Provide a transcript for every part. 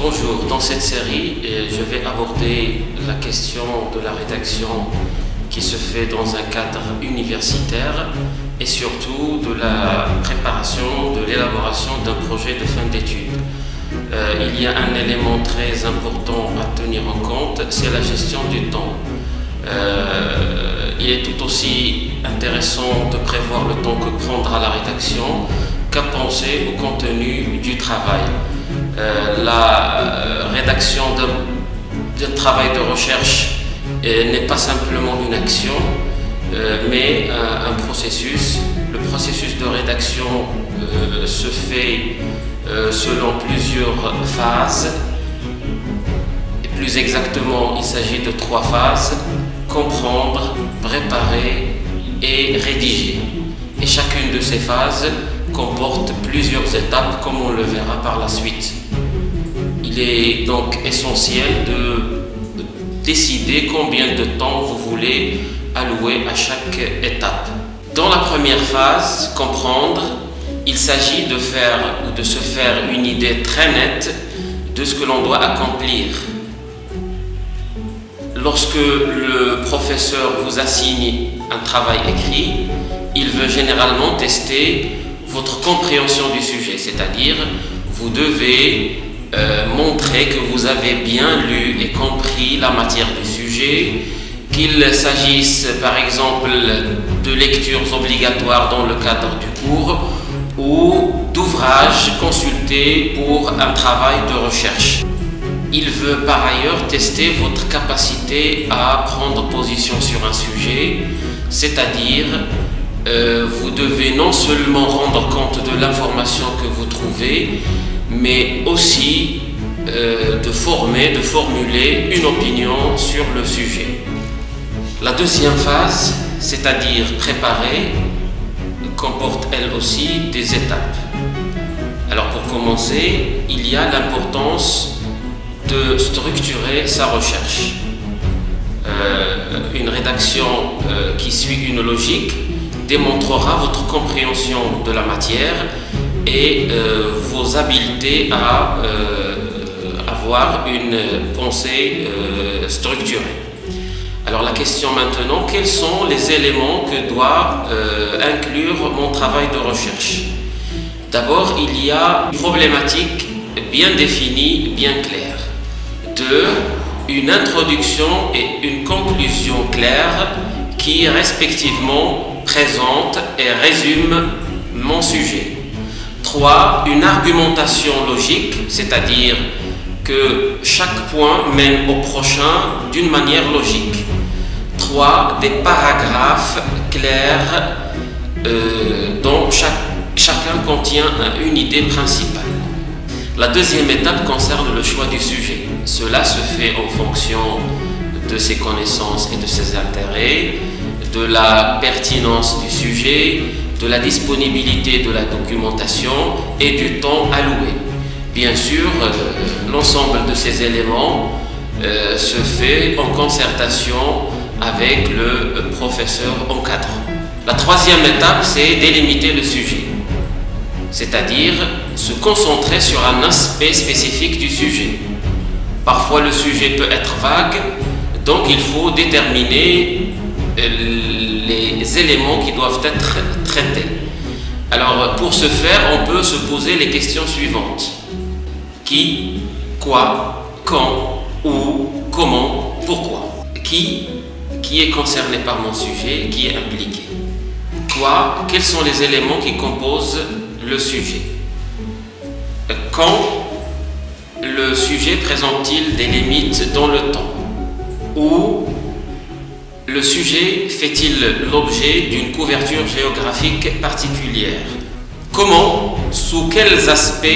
Bonjour, dans cette série, je vais aborder la question de la rédaction qui se fait dans un cadre universitaire et surtout de la préparation, de l'élaboration d'un projet de fin d'études. Il y a un élément très important à tenir en compte, c'est la gestion du temps. Il est tout aussi intéressant de prévoir le temps que prendra la rédaction qu'à penser au contenu du travail. La rédaction d'un travail de recherche n'est pas simplement une action, mais un processus. Le processus de rédaction se fait selon plusieurs phases. Et plus exactement, il s'agit de 3 phases: comprendre, préparer et rédiger. Et chacune de ces phases comporte plusieurs étapes, comme on le verra par la suite. Il est donc essentiel de décider combien de temps vous voulez allouer à chaque étape. Dans la première phase, comprendre, il s'agit de se faire une idée très nette de ce que l'on doit accomplir. Lorsque le professeur vous assigne un travail écrit, il veut généralement tester votre compréhension du sujet, c'est-à-dire vous devez montrer que vous avez bien lu et compris la matière du sujet, qu'il s'agisse par exemple de lectures obligatoires dans le cadre du cours ou d'ouvrages consultés pour un travail de recherche. Il veut par ailleurs tester votre capacité à prendre position sur un sujet, c'est-à-dire vous devez non seulement rendre compte de l'information que vous trouvez, mais aussi de formuler une opinion sur le sujet. La deuxième phase, c'est-à-dire préparer, comporte elle aussi des étapes. Alors pour commencer, il y a l'importance de structurer sa recherche. Une rédaction qui suit une logique démontrera votre compréhension de la matière et vos habiletés à avoir une pensée structurée. Alors la question maintenant, quels sont les éléments que doit inclure mon travail de recherche? D'abord, il y a une problématique bien définie, bien claire. 2. Une introduction et une conclusion claires qui respectivement présentent et résument mon sujet. 3. Une argumentation logique, c'est-à-dire que chaque point mène au prochain d'une manière logique. 3. Des paragraphes clairs dont chacun contient une idée principale. La deuxième étape concerne le choix du sujet. Cela se fait en fonction de ses connaissances et de ses intérêts, de la pertinence du sujet, de la disponibilité de la documentation et du temps alloué. Bien sûr, l'ensemble de ces éléments se fait en concertation avec le professeur encadrant. La troisième étape, c'est délimiter le sujet, c'est-à-dire se concentrer sur un aspect spécifique du sujet. Parfois, le sujet peut être vague, donc il faut déterminer les éléments qui doivent être traités. Alors, pour ce faire, on peut se poser les questions suivantes. Qui, quoi, quand, où, comment, pourquoi? Qui est concerné par mon sujet, qui est impliqué? Quoi, quels sont les éléments qui composent le sujet? Quand le sujet présente-t-il des limites dans le temps? Où le sujet fait-il l'objet d'une couverture géographique particulière? Comment, sous quels aspects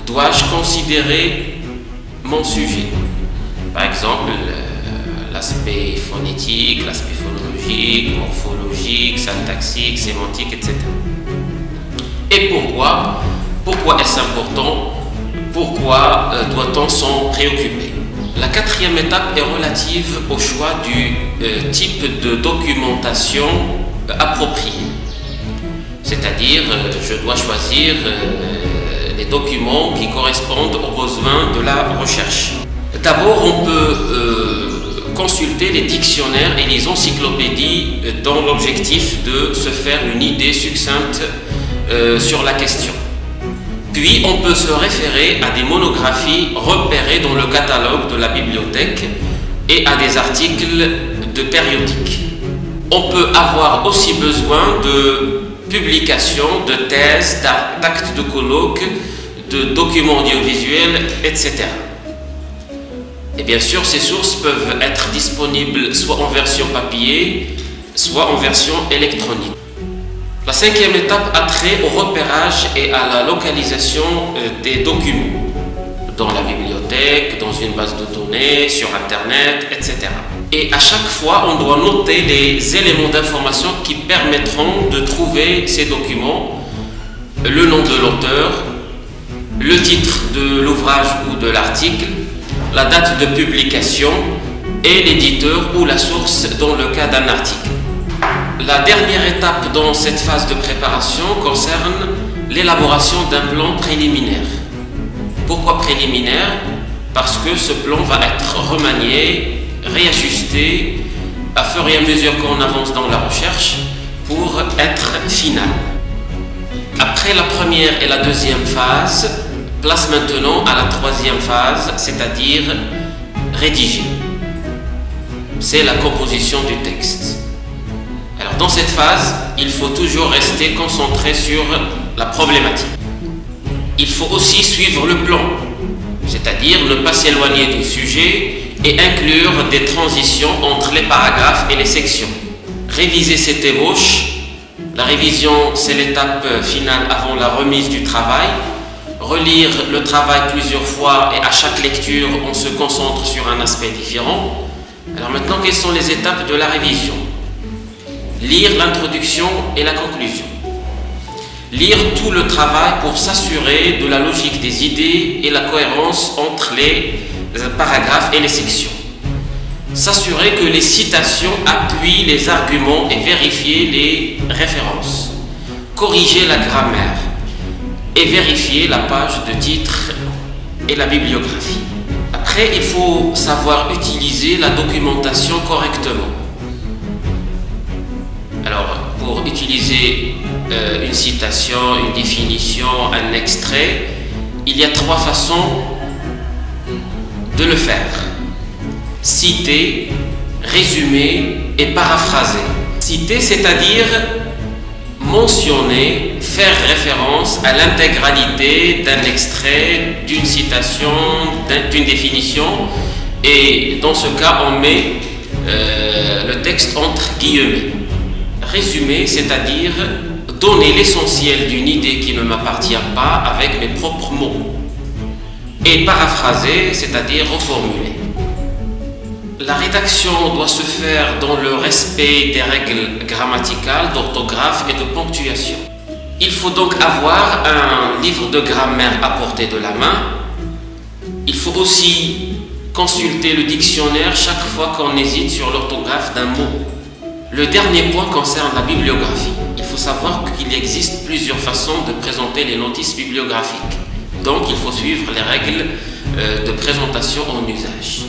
dois-je considérer mon sujet? Par exemple, l'aspect phonétique, l'aspect phonologique, morphologique, syntaxique, sémantique, etc. Et pourquoi? Pourquoi est-ce important? Pourquoi doit-on s'en préoccuper? La quatrième étape est relative au choix du type de documentation appropriée. C'est-à-dire, je dois choisir les documents qui correspondent aux besoins de la recherche. D'abord, on peut consulter les dictionnaires et les encyclopédies dans l'objectif de se faire une idée succincte sur la question. Puis, on peut se référer à des monographies repérées dans le catalogue de la bibliothèque et à des articles de périodiques. On peut avoir aussi besoin de publications, de thèses, d'actes de colloques, de documents audiovisuels, etc. Et bien sûr, ces sources peuvent être disponibles soit en version papier, soit en version électronique. La cinquième étape a trait au repérage et à la localisation des documents dans la bibliothèque, dans une base de données, sur Internet, etc. Et à chaque fois, on doit noter les éléments d'information qui permettront de trouver ces documents, le nom de l'auteur, le titre de l'ouvrage ou de l'article, la date de publication et l'éditeur ou la source dans le cas d'un article. La dernière étape dans cette phase de préparation concerne l'élaboration d'un plan préliminaire. Pourquoi préliminaire? Parce que ce plan va être remanié, réajusté à fur et à mesure qu'on avance dans la recherche pour être final. Après la première et la deuxième phase, place maintenant à la troisième phase, c'est-à-dire rédiger. C'est la composition du texte. Alors dans cette phase, il faut toujours rester concentré sur la problématique. Il faut aussi suivre le plan, c'est-à-dire ne pas s'éloigner du sujet et inclure des transitions entre les paragraphes et les sections. Réviser cette ébauche. La révision, c'est l'étape finale avant la remise du travail. Relire le travail plusieurs fois et à chaque lecture, on se concentre sur un aspect différent. Alors maintenant, quelles sont les étapes de la révision? Lire l'introduction et la conclusion. Lire tout le travail pour s'assurer de la logique des idées et la cohérence entre les paragraphes et les sections. S'assurer que les citations appuient les arguments et vérifier les références. Corriger la grammaire et vérifier la page de titre et la bibliographie. Après, il faut savoir utiliser la documentation correctement. Alors, pour utiliser une citation, une définition, un extrait, il y a 3 façons de le faire. Citer, résumer et paraphraser. Citer, c'est-à-dire mentionner, faire référence à l'intégralité d'un extrait, d'une citation, d'une définition, et dans ce cas, on met le texte entre guillemets. Résumer, c'est-à-dire donner l'essentiel d'une idée qui ne m'appartient pas avec mes propres mots. Et paraphraser, c'est-à-dire reformuler. La rédaction doit se faire dans le respect des règles grammaticales, d'orthographe et de ponctuation. Il faut donc avoir un livre de grammaire à portée de la main. Il faut aussi consulter le dictionnaire chaque fois qu'on hésite sur l'orthographe d'un mot. Le dernier point concerne la bibliographie. Il faut savoir qu'il existe plusieurs façons de présenter les notices bibliographiques. Donc il faut suivre les règles de présentation en usage.